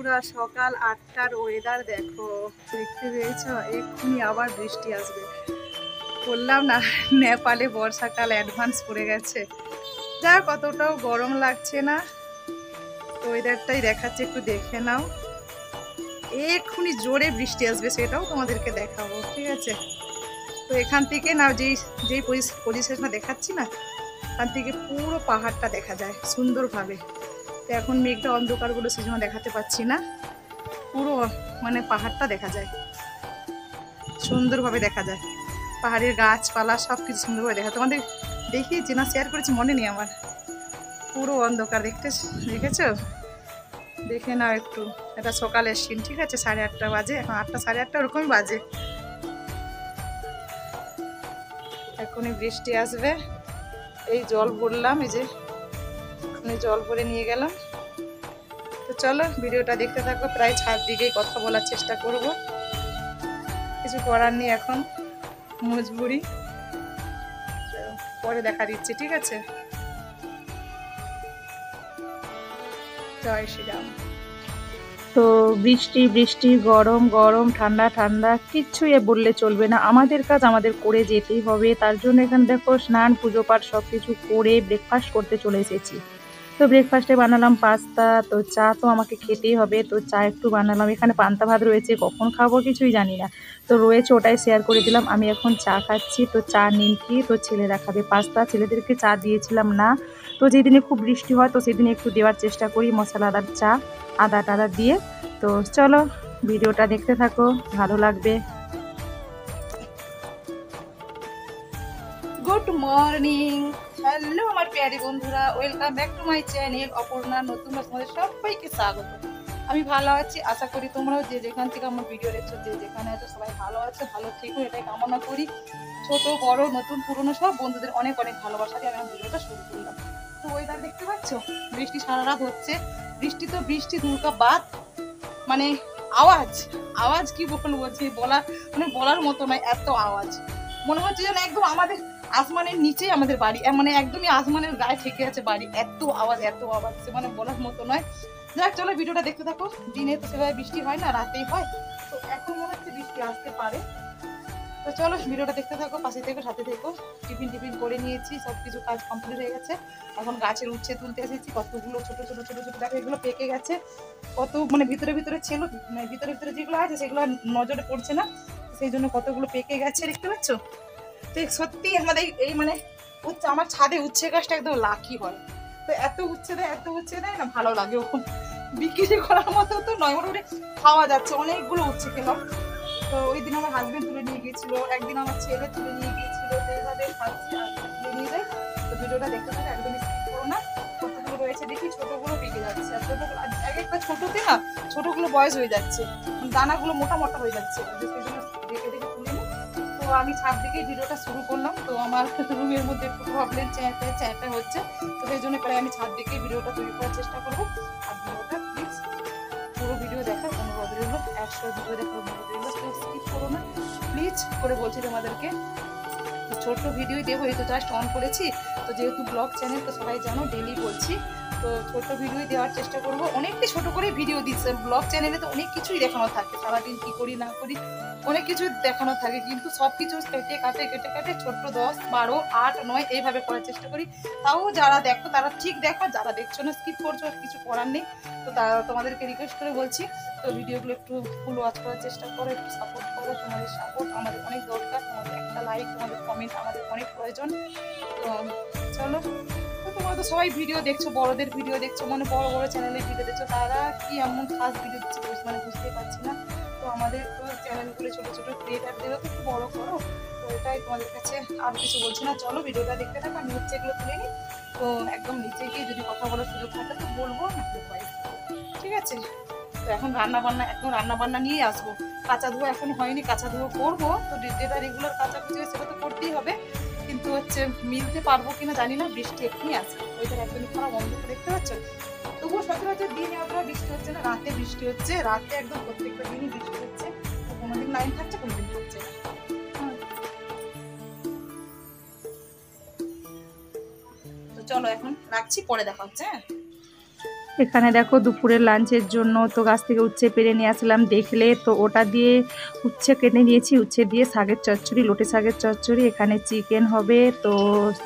বন্ধুরা, সকাল 8টার ওয়েদার দেখো, দেখতে পেয়েছো? এক্ষুনি আবার বৃষ্টি আসবে। বললাম না, নেপালে বর্ষাকাল অ্যাডভান্স পড়ে গেছে। যা কতটাও গরম লাগছে না, ওয়েদারটাই দেখাচ্ছে, একটু দেখে নাও। এক্ষুনি জোরে বৃষ্টি আসবে, সেটাও তোমাদেরকে দেখাবো, ঠিক আছে? তো এখান থেকে না, যেই পজিশনটা দেখাচ্ছি না, এখান থেকে পুরো পাহাড়টা দেখা যায় সুন্দরভাবে। তো এখন মেঘটা অন্ধকারগুলো সেজন্য দেখাতে পাচ্ছি না, পুরো মানে পাহাড়টা দেখা যায়, সুন্দরভাবে দেখা যায়। পাহাড়ের গাছপালা সব কিছু সুন্দরভাবে দেখা, তোমাদের দেখিয়েছি না, শেয়ার করেছি, মনে নেই আমার। পুরো অন্ধকার, দেখেছো? দেখে নাও একটু। এটা সকালের সিন, ঠিক আছে? 8:30 বাজে, এখন 8টা 8:30 ওরকমই বাজে। এখনই বৃষ্টি আসবে। এই জল ভরলাম, এই যে জল ভরে নিয়ে গেলাম। তো চলো ভিডিওটা দেখতে থাকো, প্রায় ছাদ দিকেই কথা বলার চেষ্টা করব, কিছু করার নেই, এখন মজবুরি। পরে দেখা দিচ্ছি, ঠিক আছে? জয় শ্রীরাম। তো বৃষ্টি বৃষ্টি, গরম গরম, ঠান্ডা ঠান্ডা, কিচ্ছু এ বললে চলবে না। আমাদের কাজ আমাদের করে যেতেই হবে। তার জন্য এখানে দেখো স্নান পুজো পাঠ সব কিছু করে ব্রেকফাস্ট করতে চলে এসেছি। তো ব্রেকফাস্টে বানালাম পাস্তা, তো চা তো আমাকে খেতেই হবে, তো চা একটু বানালাম। এখানে পান্তা ভাত রয়েছে, কখন খাবো কিছুই জানি না, তো রয়েছে, ওটাই শেয়ার করে দিলাম। আমি এখন চা খাচ্ছি, তো চা নিমকি, তো ছেলেরা খাবে পাস্তা। ছেলেদেরকে চা দিয়েছিলাম না, তো যেদিনে খুব বৃষ্টি হয় তো সেদিনে একটু দেওয়ার চেষ্টা করি মশলাদার চা, আদা টাদা দিয়ে। তো চলো ভিডিওটা দেখতে থাকো, ভালো লাগবে। গুড মর্নিং, হ্যালো আমার প্যারি বন্ধুরা, welcome back to my channel Aparna নতুন। তোমাদের সবাইকে স্বাগত। আমি ভালো আছি, আশা করি তোমরাও যে যেখান থেকে আমার ভিডিও দেখছো, যে যেখানে আছো, সবাই ভালো আছো, ভালো থেকো, এটাই কামনা করি। ছোট বড় নতুন পুরনো সব বন্ধুদের অনেক অনেক ভালোবাসা দিয়ে আমি ভিডিওটা শুরু করলাম। তো ওয়েদার দেখতে পাচ্ছ, বৃষ্টি সারা রাত হচ্ছে। বৃষ্টি তো বৃষ্টি, দুর্গা বাদ, মানে আওয়াজ আওয়াজ কি বলবো, যে বলার মতো নয়, এত আওয়াজ। মনে হচ্ছে যেন একদম আমাদের আসমানের নিচে আমাদের বাড়ি, মানে একদমই আসমানের গায়ে ঠেকে আছে বাড়ি, এত আওয়াজ এত আওয়াজ, মানে বলার মতো নয়। যাক চলো ভিডিওটা দেখতে থাকো। দিনে তো সেভাবে বৃষ্টি হয় না, রাতেই হয়, তো এখন মনে হচ্ছে বৃষ্টি আসতে পারে। তো চলো ভিডিওটা দেখতে থাকো, পাশে থেকো, সাথে থেকো। টিফিন করে নিয়েছি, সবকিছু কাজ কমপ্লিট হয়ে গেছে। এখন গাছের উচ্ছে তুলতে এসেছি, কতগুলো ছোট ছোট ছোট ছোট দেখো, এগুলো পেকে গেছে। কত মানে ভিতরে ভিতরে ছিল, মানে ভিতরে ভিতরে যেগুলো আছে সেগুলো নজরে পড়ছে না, সেই জন্য কতগুলো পেকে গেছে, দেখতে পাচ্ছ? তো সত্যি আমাদের এই মানে উচ্ছে, আমার ছাদে উচ্ছে গাছটা একদম লাকি হয়। তো এত উচ্ছে দেয় না, ভালো লাগে। ওরকম বিক্রি করার মতো তো নয়, মোটামুটি খাওয়া যাচ্ছে। অনেকগুলো উচ্ছে খেলাম। তো ওই দিন আমার হাজবেন্ড তুলে নিয়ে গিয়েছিল, একদিন আমার ছেলে তুলে নিয়ে গিয়েছিল, তো এইভাবে খাচ্ছি আর তুলে নিয়ে যাই। তো ভিডিওটা দেখতে থাকো, একদমই স্কিপ করো না। কতগুলো রয়েছে দেখি, ছোটগুলো পেকে যাচ্ছে, আর ছোটগুলো এক একটা ছোটতে না, ছোটগুলো বয়স হয়ে যাচ্ছে, দানাগুলো মোটা মোটা হয়ে যাচ্ছে, সেই জন্য দেখে দেখে তুলে নিই। তো আমি ছাদ দিকেই ভিডিওটা শুরু করলাম। তো আমার রুমের মধ্যে একটু প্রবলেম, চ্যাঁটা হচ্ছে, তো সেই জন্য প্রায় আমি ছাদ দিকেই ভিডিওটা তৈরি করার চেষ্টা করবো। আর ভিডিওটা প্লিজ পুরো ভিডিও দেখার অনুরোধ রইল, 100 ভিডিও দেখার অনুরোধ রইল, কেউ স্কিপ করো না প্লিজ করে বলছি তোমাদেরকে। ছোট্ট ভিডিও দেবো, এই তো জাস্ট অন করেছি। তো যেহেতু ব্লগ চ্যানেল, তো সবাই জানো ডেলি বলছি, তো ছোট্ট ভিডিও দেওয়ার চেষ্টা করবো। অনেকটা ছোট করে ভিডিও দিচ্ছে ব্লগ চ্যানেলে, তো অনেক কিছুই দেখানো থাকে, সারাদিন কি করি না করি অনেক কিছু দেখানো থাকে, কিন্তু সব কিছু কেটে কাটে ছোট্ট 10, 12, 8, 9 এইভাবে করার চেষ্টা করি। তাও যারা দেখো তারা ঠিক দেখো, যারা দেখছো না স্কিপ করছো, কিছু করার নেই। তো তোমাদেরকে রিকোয়েস্ট করে বলছি, তো ভিডিওগুলো একটু ফুল ওয়াচ করার চেষ্টা করো, একটু সাপোর্ট করো। তোমাদের সাপোর্ট আমাদের অনেক দরকার, তোমাদের একটা লাইক, তোমাদের কমেন্ট আমাদের অনেক প্রয়োজন। তো চলো, তো তোমরা তো সবাই ভিডিও দেখছো, বড়দের ভিডিও দেখছো, মানে বড় বড় চ্যানেলের ভিডিও দেখছো, তারা কি এমন খাস ভিডিও দিচ্ছে মানে বুঝতে পারছি না। তো আমাদের তো চ্যানেলগুলো ছোটো ছোটো ক্রিয়েটারদেরও তো একটু বড় করো। তো এটাই তোমাদের কাছে, আর কিছু বলছি না, চলো ভিডিওটা দেখতে থাকো। আমি হচ্ছে এগুলো তুলে নিই, তো একদম নিচে গিয়ে যদি কথা বলার সুযোগ থাকে তো বলবো, না ঠিক আছে? তো এখন রান্না বান্না নিয়েই আসবো। কাঁচা ধোয়া এখন হয়নি, কাঁচা ধোয়া করবো, তো যেটা রেগুলার কাঁচাকুচি সেটা তো করতেই হবে, কিন্তু হচ্ছে মিলতে পারবো কিনা জানি না, বৃষ্টি এক্ষুনি আছে, ওইটার একদমই খারাপ অন্ধকার, দেখতে পাচ্ছ? তবুও সচরাচর দিনে অতটা বৃষ্টি হচ্ছে না, রাতে বৃষ্টি হচ্ছে, রাতে একদম প্রত্যেকটা দিনই বৃষ্টি হচ্ছে। তো কোনোদিন লাইন থাকছে, কোনোদিন থাকছে না। তো চলো এখন রাখছি, পরে দেখা হচ্ছে। হ্যাঁ এখানে দেখো দুপুরের লাঞ্চের জন্য তো গাছ থেকে উচ্ছে পেরে নিয়ে আসলাম দেখলে, তো ওটা দিয়ে উচ্ছে কেটে নিয়েছি, উচ্ছে দিয়ে শাকের চচ্চড়ি, লোটে শাকের চচ্চড়ি, এখানে চিকেন হবে। তো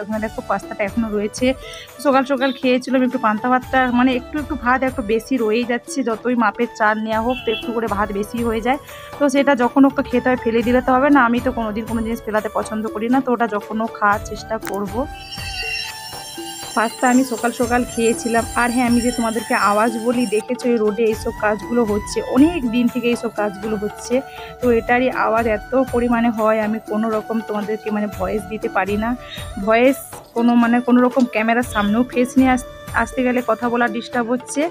ওখানে দেখো পাস্তাটা এখনও রয়েছে, সকাল সকাল খেয়েছিলাম একটু পান্তা ভাতটা, মানে একটু একটু ভাত একটু বেশি রয়েই যাচ্ছে, যতই মাপের চাল নেওয়া হোক তো একটু করে ভাত বেশি হয়ে যায়। তো সেটা যখন ওকে খেতে হয় ফেলে দিলে তো হবে না, আমি তো কোনোদিন কোনো জিনিস ফেলাতে পছন্দ করি না, তো ওটা যখনও খাওয়ার চেষ্টা করব। পাস্তা আমি সকাল সকাল খেয়েছিলাম। আর হ্যাঁ, আমি যে তোমাদেরকে আওয়াজ বলি, দেখেছো এই রোডে এইসব কাজগুলো হচ্ছে, অনেক দিন থেকে এইসব কাজগুলো হচ্ছে, তো এটারই আওয়াজ এত পরিমাণে হয়, আমি কোনো রকম তোমাদেরকে মানে ভয়েস দিতে পারি না। ভয়েস কোনো রকম ক্যামেরার সামনেও ফেস নিয়ে আসতে গেলে কথা বলা ডিস্টার্ব হচ্ছে,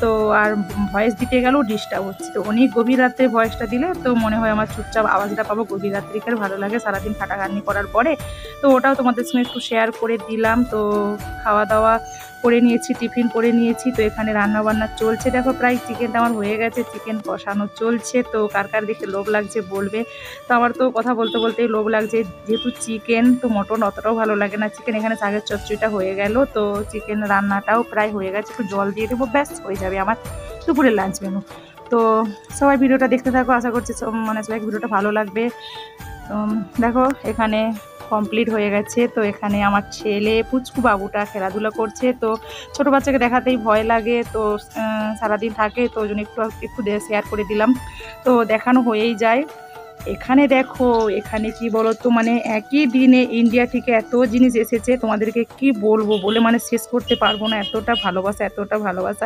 তো আর ভয়েস দিতে গেলেও ডিস্টার্ব হচ্ছে। তো অনেক গভীর রাত্রে ভয়েসটা দিলে তো মনে হয় আমার চুপচাপ আওয়াজটা পাবো, গভীর রাত্রিকার ভালো লাগে সারাদিন খাটাখাটনি করার পরে। তো ওটাও তোমাদের সঙ্গে একটু শেয়ার করে দিলাম। তো খাওয়া দাওয়া করে নিয়েছি, টিফিন করে নিয়েছি, তো এখানে রান্না বান্না চলছে। দেখো প্রায় চিকেনটা আমার হয়ে গেছে, চিকেন কষানো চলছে। তো কার কার দেখে লোভ লাগছে বলবে। তো আমার তো কথা বলতে বলতেই লোভ লাগছে, যেহেতু চিকেন, তো মটন অতটাও ভালো লাগে না চিকেন। এখানে শাকের চচ্চড়িটা হয়ে গেল, তো চিকেন রান্নাটাও প্রায় হয়ে গেছে, একটু জল দিয়ে দেবো, ব্যাস হয়ে যাবে আমার দুপুরের লাঞ্চ মেনু। তো সবাই ভিডিওটা দেখতে থাকো, আশা করছি মানে সবাই ভিডিওটা ভালো লাগবে। দেখো এখানে কমপ্লিট হয়ে গেছে। তো এখানে আমার ছেলে পুচকু বাবুটা খেলাধুলা করছে, তো ছোটো বাচ্চাকে দেখাতেই ভয় লাগে, তো সারাদিন থাকে, তো ওই জন্য একটু একটু শেয়ার করে দিলাম। তো দেখানো হয়েই যায়। এখানে দেখো, এখানে কি বলো তো, মানে একই দিনে ইন্ডিয়া থেকে এত জিনিস এসেছে, তোমাদেরকে কি বলবো, বলে মানে শেষ করতে পারবো না, এতটা ভালোবাসা, এতটা ভালোবাসা।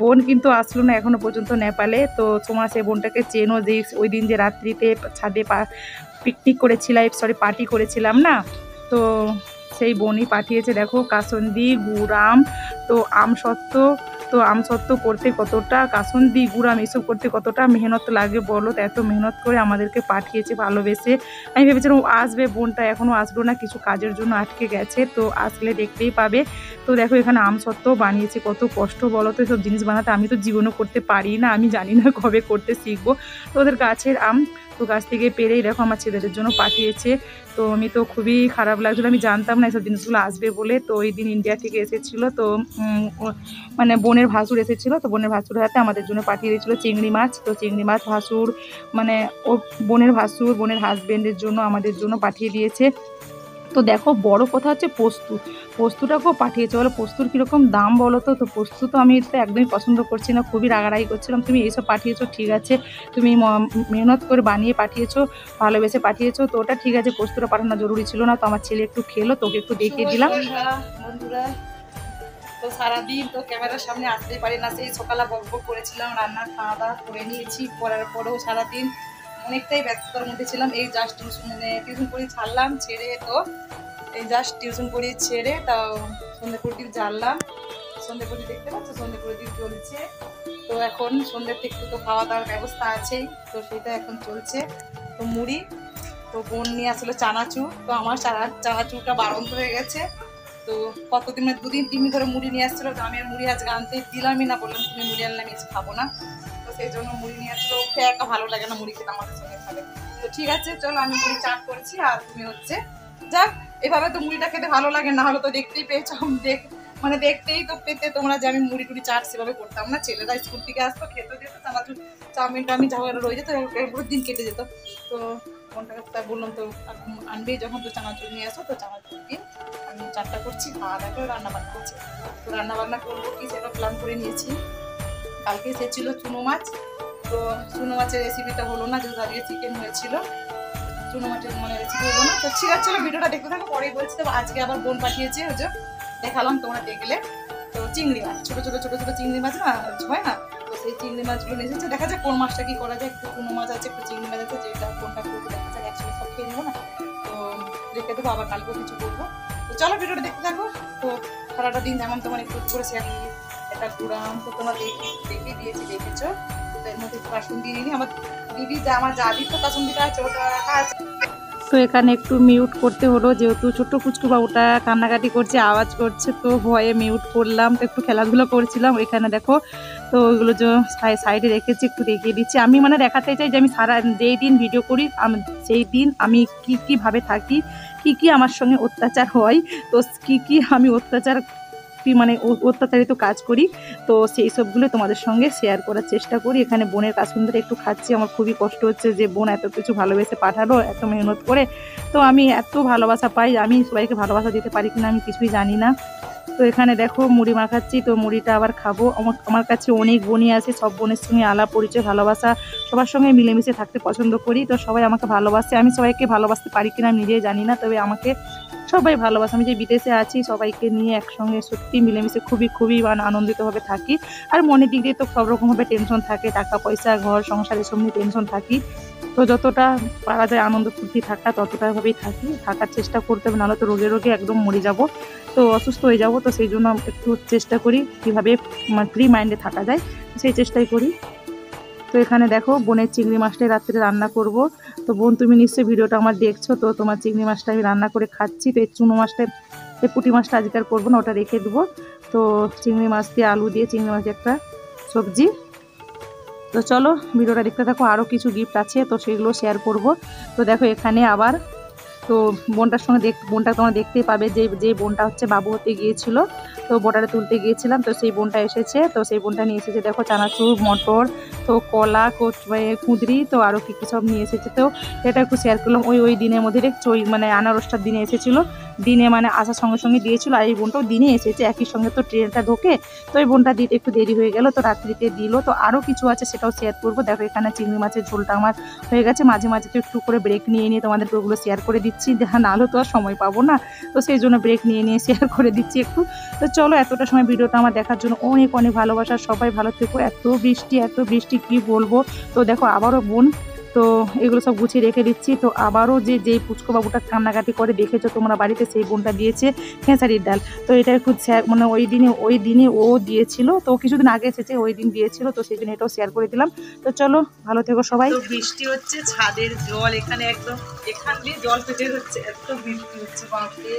বোন কিন্তু আসলো না এখনো পর্যন্ত নেপালে। তো তোমার সেই বোনটাকে চেনো, যে ওই দিন যে রাত্রিতে ছাদে পিকনিক করেছিলাম, পার্টি করেছিলাম না, তো সেই বোনই পাঠিয়েছে। দেখো কাসন্দি, গুড়াম, তো আমসত্ত্ব, তো আমসত্ত্ব করতে কতটা, কাসন্দি গুড়াম এসব করতে কতটা মেহনত লাগে বলো, তো এত মেহনত করে আমাদেরকে পাঠিয়েছে ভালোবেসে। আমি ভেবেছিলাম আসবে, বোনটা এখনও আসলো না, কিছু কাজের জন্য আটকে গেছে, তো আসলে দেখতেই পাবে। তো দেখো এখানে আমসত্ত্বও বানিয়েছে, কত কষ্ট বলো তো এসব জিনিস বানাতে, আমি তো জীবনও করতে পারি না, আমি জানি না কবে করতে শিখবো। তো ওদের গাছের আম, তো গাছ থেকে পেরেই দেখো আমার ছেলেদের জন্য পাঠিয়েছে। তো আমি তো খুবই খারাপ লাগছিলো, আমি জানতাম না এসব জিনিসগুলো আসবে বলে। তো ওই দিন ইন্ডিয়া থেকে এসেছিলো, তো মানে বোনের ভাসুর এসেছিলো, তো বোনের ভাসুর হাতে আমাদের জন্য পাঠিয়ে দিয়েছিলো চিংড়ি মাছ। তো চিংড়ি মাছ ভাসুর মানে ও বোনের ভাসুর, বোনের হাজবেন্ডের জন্য আমাদের জন্য পাঠিয়ে দিয়েছে। তো দেখো বড় কথা হচ্ছে পোস্তুটাকেও পাঠিয়েছে, বলো পোস্তুর কীরকম দাম বলো তো। তো পোস্ত তো আমি তো একদমই পছন্দ করছি না, খুবই রাগারাগি করছিলাম, তুমি এইসব পাঠিয়েছো ঠিক আছে, তুমি মেহনত করে বানিয়ে পাঠিয়েছো, ভালোবেসে পাঠিয়েছো, তো ওটা ঠিক আছে, পোস্তটা পাঠানো জরুরি ছিল না। তো আমার ছেলে একটু খেলো, তোকে একটু দেখিয়ে দিলাম। বন্ধুরা, তো সারাদিন তো ক্যামেরার সামনে আসতেই পারি না, সেই সকালে বকবক করেছিলাম, রান্নার খাওয়া দাওয়া করে নিয়েছি, করার পরেও সারাদিন অনেকটাই ব্যস্ততার মধ্যে ছিলাম। এই জাস্ট টিউশন করি ছাড়লাম, ছেড়ে তো এই জাস্ট টিউশন করি ছেড়ে তাও সন্ধ্যে প্রদীপ জ্বাললাম, সন্ধ্যে প্রদীপ দেখতে পাচ্ছ, সন্ধ্যে প্রদীপ চলছে। তো এখন সন্ধ্যের থেকে তো খাওয়া দাওয়ার ব্যবস্থা আছেই, তো সেটা এখন চলছে। তো মুড়ি, তো বোন নিয়ে আসলে চানাচুর, তো আমার চানাচুরটা বারণ হয়ে গেছে। তো কতদিন মানে 2 দিন 3 দিন ধরে মুড়ি নিয়ে আসছিলো, তো আমি আর মুড়ি আজকে আনতে দিলামই না, বললাম তুমি মুড়ি আনলে আমি খাবো না। তো সেই জন্য মুড়ি নিয়ে আসছিলো, ওকে একা ভালো লাগে না মুড়ি খেতে আমাদের সঙ্গে খাবে। তো ঠিক আছে চলো, আমি মুড়ি চাট করছি, আর তুমি হচ্ছে যাক, এভাবে তো মুড়িটা খেতে ভালো লাগে, না হলে তো দেখতেই পেয়েছো, মানে দেখতেই তো পেতে তোমরা যে আমি মুড়ি টুড়ি চাট সেভাবে করতাম না। ছেলেরা স্কুল থেকে আসতো, খেতে যেত, চানাচুর চাউমিনটা আমি ঝামেলা রয়ে যেত, পুরো দিন কেটে যেত। তো কোনটাকে তাই বললাম, তো আনবেই যখন তো চানাচুর নিয়ে আসো, তো চানাচুর দিয়ে আমি চারটা করছি, খাওয়া দাওয়া করে রান্না বান্না করছি। তো রান্না বান্না করবো কি সেটা প্ল্যান করে নিয়েছি। কালকে এসেছিল চুনো মাছ, তো চুনো মাছের রেসিপিটা হলো না, যেহেতু আজকে চিকেন হয়েছিল, চুনো মাছের মানে রেসিপি হলো না। তো ঠিক আছে চলো ভিডিওটা দেখতে থাকো, পরেই বলছি। তো আজকে আবার বোন পাঠিয়েছে, ওই যে দেখালাম তোমরা দেখলে, তো চিংড়ি মাছ, ছোটো ছোটো ছোটো ছোটো চিংড়ি মাছ না হয় না, তো সেই চিংড়ি মাছগুলো নিয়ে এসেছে। দেখা যায় কোন মাছটা কী করা যায়, একটু চুনো মাছ আছে, একটু চিংড়ি মাছ আছে, যেটা কোনটা করবো দেখা যায়, একসাথে সব খেয়ে নেবো না, তো রেখে দেবো, আবার কালকেও কিছু করবো। তো চলো ভিডিওটা দেখতে থাকো। তো সারাটা দিন যেমন তোমার একটু করে শেয়ার করি, এটা ঘুরাম, তো তোমার দেখিয়ে দিয়েছি, দেখেছো। তো এর মধ্যে একটু কাসুন্দি নিয়ে নিই, আমার দিদি আমার জাদির তো কাসুন্দিটা আছে, ওটা রাখা আছে। তো এখানে একটু মিউট করতে হলো, যেহেতু ছোট্ট কুচকু বাবুটা কান্নাকাটি করছে, আওয়াজ করছে, তো ভয়ে মিউট করলাম। তো একটু খেলাধুলো করছিলাম এখানে দেখো, তো ওইগুলো যে সাইডে রেখেছি একটু দেখিয়ে দিচ্ছি। আমি মানে দেখাতে চাই যে আমি সারা যেই দিন ভিডিও করি সেই দিন আমি কীভাবে থাকি, কি আমার সঙ্গে অত্যাচার হয়, তো কি আমি অত্যাচার সত্যি মানে অত্যাচারিত কাজ করি, তো সেই সবগুলো তোমাদের সঙ্গে শেয়ার করার চেষ্টা করি। এখানে বোনের কাজ সুন্দর একটু খাচ্ছি, আমার খুবই কষ্ট হচ্ছে যে বোন এত কিছু ভালোবেসে পাঠালো এত মেহনত করে, তো আমি এত ভালোবাসা পাই, আমি সবাইকে ভালোবাসা দিতে পারি কিনা আমি কিছুই জানি না। তো এখানে দেখো মুড়ি মাখাচ্ছি, তো মুড়িটা আবার খাবো। আমার কাছে অনেক বোনই আছে, সব বোনের সঙ্গে আলাপ পরিচয় ভালোবাসা, সবার সঙ্গে মিলেমিশে থাকতে পছন্দ করি, তো সবাই আমাকে ভালোবাসে। আমি সবাইকে ভালোবাসতে পারি কিনা আমি নিজেই জানি না, তবে আমাকে সবাই ভালোবাসে। আমি যে বিদেশে আছি সবাইকে নিয়ে একসঙ্গে সত্যি মিলেমিশে খুবই খুবই আনন্দিতভাবে থাকি। আর মনের দিক দিয়ে তো সব রকমভাবে টেনশন থাকে, টাকা পয়সা ঘর সংসার এসব নিয়ে টেনশন থাকি, তো যতটা পারা যায় আনন্দ ফুর্তি থাকা ততটা ভাবেই থাকার চেষ্টা করতে হবে, নাহলে তো রোগে রোগে একদম মরে যাব, তো অসুস্থ হয়ে যাব। তো সেই জন্য একটু চেষ্টা করি কীভাবে ফ্রি মাইন্ডে থাকা যায়, সেই চেষ্টাই করি। তো এখানে দেখো বোনের চিংড়ি মাছটাই রাত্রে রান্না করব। তো বোন তুমি নিশ্চয়ই ভিডিওটা আমার দেখছো, তো তোমার চিংড়ি মাছটা আমি রান্না করে খাচ্ছি। তো এই চুনো মাছটা এই পুঁটি মাছটা আজকে আর করবো না, ওটা রেখে দেবো। তো চিংড়ি মাছ দিয়ে আলু দিয়ে চিংড়ি মাছ একটা সবজি। তো চলো ভিডিওটা দেখতে থাকো, আরও কিছু গিফট আছে তো সেগুলো শেয়ার করব। তো দেখো এখানে আবার তো বোনটার সঙ্গে বোনটা তোমরা দেখতেই পাবে যে বোনটা হচ্ছে বাবু হতে গিয়েছিল, তো বোটারে তুলতে গিয়েছিলাম, তো সেই বোনটা এসেছে। তো সেই বোনটা নিয়ে এসেছে দেখো চানাচুর মটর, তো কলা কুঁদরি, তো আরও কী কী সব নিয়ে এসেছে। তো এটা একটু শেয়ার করলাম। ওই দিনের মধ্যে মানে আনারসটার দিনে এসেছিল, দিনে মানে আসার সঙ্গে সঙ্গে দিয়েছিল, আর এই বোনটাও দিনে এসেছে একই সঙ্গে, তো ট্রেনটা ঢোকে, তো এই বোনটা দিতে একটু দেরি হয়ে গেল, তো রাত্রিতে দিল। তো আরও কিছু আছে সেটাও শেয়ার করবো। দেখো এখানে চিংড়ি মাছের ঝোলটা আমার হয়ে গেছে, মাঝে মাঝে তো একটু করে ব্রেক নিয়ে নিয়ে তোমাদেরকে ওগুলো শেয়ার করে দিচ্ছি, নাহলে তো আর সময় পাবো না, তো সেই জন্য ব্রেক নিয়ে নিয়ে শেয়ার করে দিচ্ছি একটু। তো চলো এতটা সময় ভিডিওটা আমার দেখার জন্য অনেক অনেক ভালোবাসা, সবাই ভালো থেকো। এত বৃষ্টি কি বলবো। তো দেখো আবারও বোন, তো এগুলো সব গুছিয়ে রেখে দিচ্ছি। তো আবারও যেই পুচকো বাবুটা কান্নাকাটি করে দেখেছো তোমরা বাড়িতে, সেই বোনটা দিয়েছে খেসারির ডাল। তো এটা একটু মানে ওই দিনে ও দিয়েছিল, তো কিছুদিন আগে এসেছে ওই দিন দিয়েছিল, তো সেই জন্য এটাও শেয়ার করে দিলাম। তো চলো ভালো থেকো সবাই। তো বৃষ্টি হচ্ছে, ছাদের জল এখানে একদম এখান দিয়ে জল পেটে হচ্ছে, এত বৃষ্টি হচ্ছে বাপরে,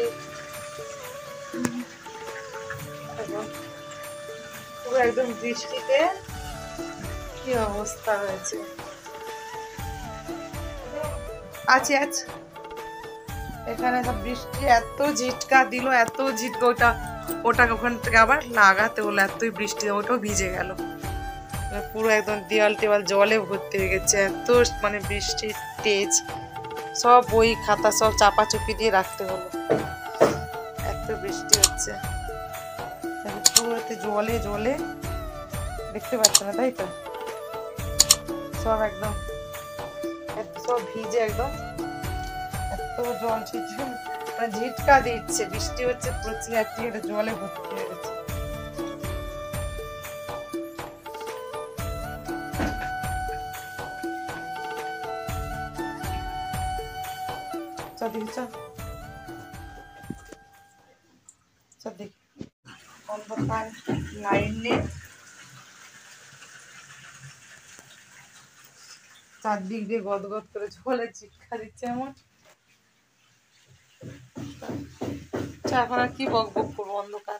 পুরো একদম বৃষ্টিতে কি অবস্থা হয়েছে। আছে এখানে সব বৃষ্টি এত ঝিটকা দিল, এত ঝিটকা, ওটা ওখান থেকে আবার লাগাতে হলো, এতই বৃষ্টি, ওটাও ভিজে গেল, পুরো একদম দেওয়াল টেওয়াল জলে ভর্তি হয়ে গেছে, এত মানে বৃষ্টির তেজ, সব বই খাতা সব চাপাচুপি দিয়ে রাখতে হলো, এত বৃষ্টি হচ্ছে, পুরো জলে জলে দেখতে পাচ্ছ না তাই তো, সব একদম সব ভিজে একদম, এত জল মানে ঝিটকা দিচ্ছে, বৃষ্টি হচ্ছে প্রচুর, একটা জলে ভর্তি হয়ে গেছে। অন্ধকার, লাইন নেই, চারদিক দিয়ে গদগদ করে জলে চিৎকার দিচ্ছে এমন, এখন আর কি বক বক করবো, অন্ধকার।